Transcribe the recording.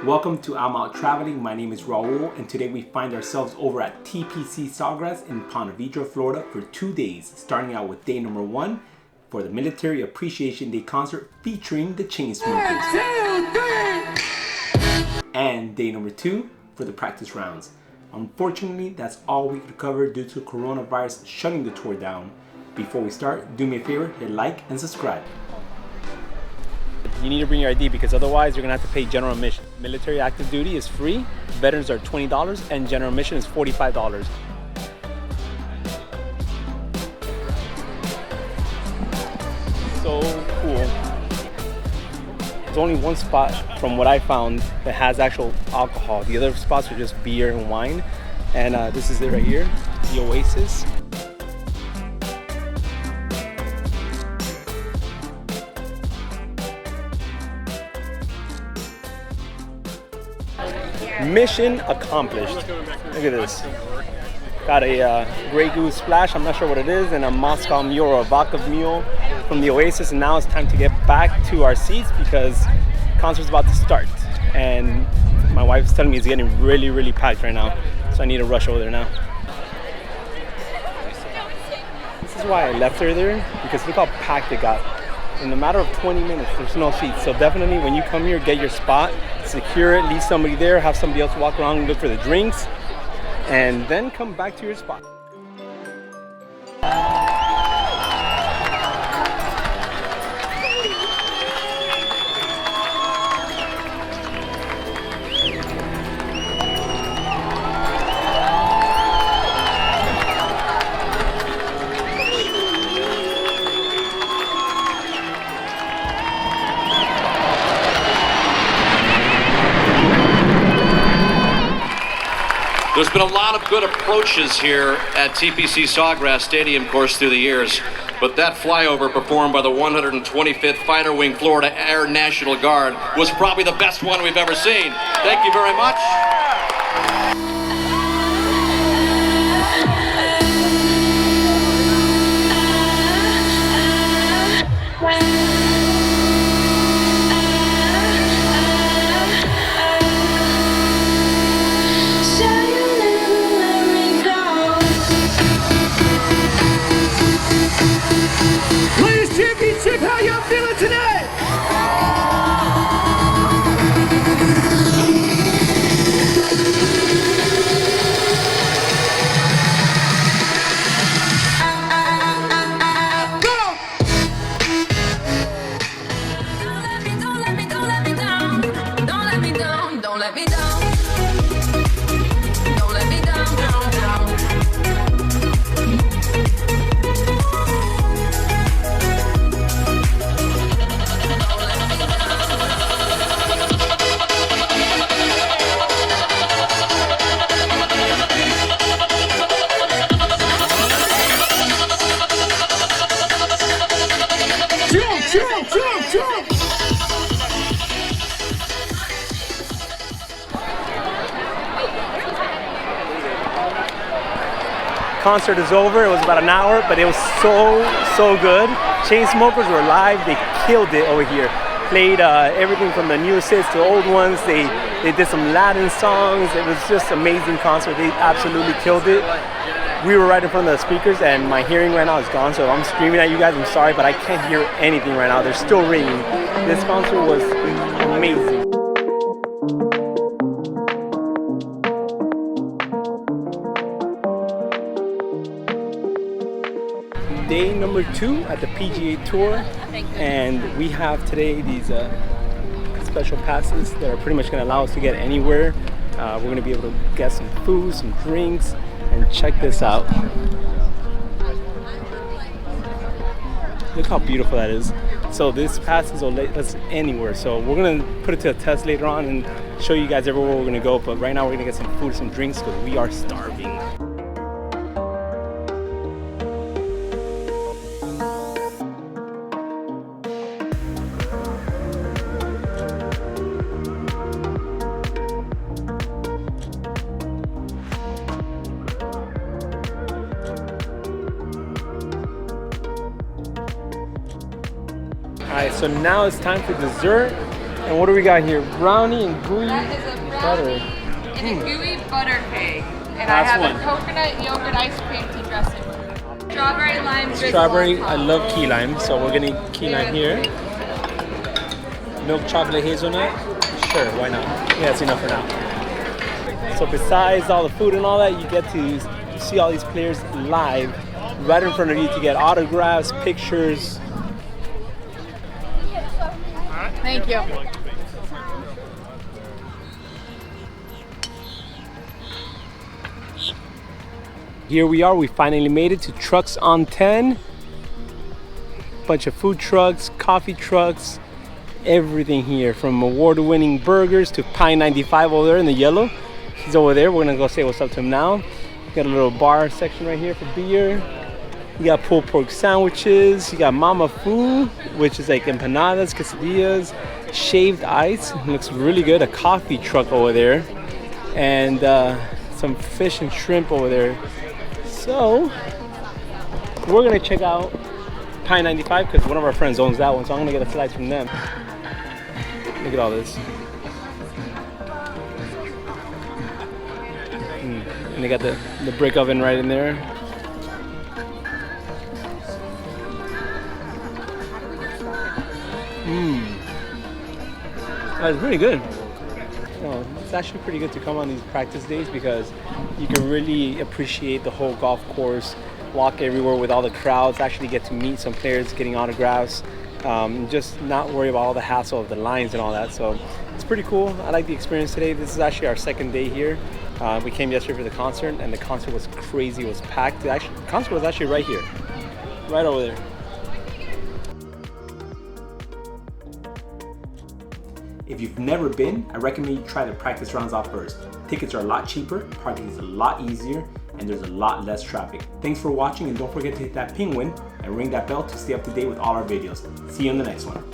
Welcome to I'm Out Traveling. My name is Raul, and today we find ourselves over at TPC Sawgrass in Ponte Vedra, Florida for 2 days, starting out with day number 1 for the Military Appreciation Day concert featuring the Chainsmokers. And day number 2 for the practice rounds. Unfortunately, that's all we could cover due to coronavirus shutting the tour down. Before we start, do me a favor, hit like and subscribe. You need to bring your ID because otherwise you're gonna have to pay general admission. Military active duty is free, veterans are $20, and general admission is $45. So cool. There's only one spot from what I found that has actual alcohol. The other spots are just beer and wine. And this is it right here, the Oasis. Mission accomplished. Look at this. Got a Grey Goose splash, I'm not sure what it is, and a Moscow Mule or a vodka mule from the Oasis. And now it's time to get back to our seats because concert's about to start. And my wife's telling me it's getting really, really packed right now. So I need to rush over there now. This is why I left her there, because look how packed it got. In a matter of 20 minutes, there's no seats. So definitely when you come here, get your spot, secure it, leave somebody there, have somebody else walk around and look for the drinks, and then come back to your spot. There's been a lot of good approaches here at TPC Sawgrass Stadium course through the years, but that flyover performed by the 125th Fighter Wing Florida Air National Guard was probably the best one we've ever seen. Thank you very much. How y'all feeling today? Concert is over. It was about an hour, but it was so good. Chainsmokers were live. They killed it over here. Played everything from the newest hits to old ones. They did some Latin songs. It was just amazing concert. They absolutely killed it. We were right in front of the speakers, and my hearing right now is gone, so I'm screaming at you guys. I'm sorry, but I can't hear anything right now. They're still ringing. This concert was amazing. Day number 2 at the PGA Tour, and we have today these special passes that are pretty much going to allow us to get anywhere. We're going to be able to get some food, some drinks, and check this out. Look how beautiful that is. So this passes will let us anywhere. So we're going to put it to a test later on and show you guys everywhere we're going to go. But right now we're going to get some food, some drinks, because we are starving. Alright, so now it's time for dessert, And what do we got here? Brownie and gooey That is a butter. brownie and a gooey butter cake. And Last I have one. a coconut yogurt ice cream tea dressing. Strawberry lime drizzle. Strawberry, on I top. love key lime, so we're gonna eat key lime here. Milk chocolate hazelnut, sure, why not? Yeah, that's enough for now. So besides all the food and all that, you get to see all these players live right in front of you to get autographs, pictures. Thank you. Here we are, we finally made it to Trucks on 10. Bunch of food trucks, coffee trucks, everything here, from award-winning burgers to Pie 95 over there in the yellow. He's over there, we're gonna go say what's up to him now. Got a little bar section right here for beer. You got pulled pork sandwiches, you got Mama Fu, which is like empanadas, quesadillas, shaved ice, looks really good. A coffee truck over there, and some fish and shrimp over there. So we're gonna check out Pie 95 because one of our friends owns that one, so I'm gonna get a slice from them. Look at all this. And they got the brick oven right in there. That's pretty good. No, it's actually pretty good to come on these practice days because you can really appreciate the whole golf course, walk everywhere with all the crowds, actually get to meet some players, getting autographs, just not worry about all the hassle of the lines and all that. So it's pretty cool. I like the experience today. This is actually our second day here. We came yesterday for the concert, and the concert was crazy. It was packed. The concert was actually right here, right over there. If you've never been, I recommend you try the practice rounds out first. Tickets are a lot cheaper, parking is a lot easier, and there's a lot less traffic. Thanks for watching, and don't forget to hit that penguin and ring that bell to stay up to date with all our videos. See you in the next one.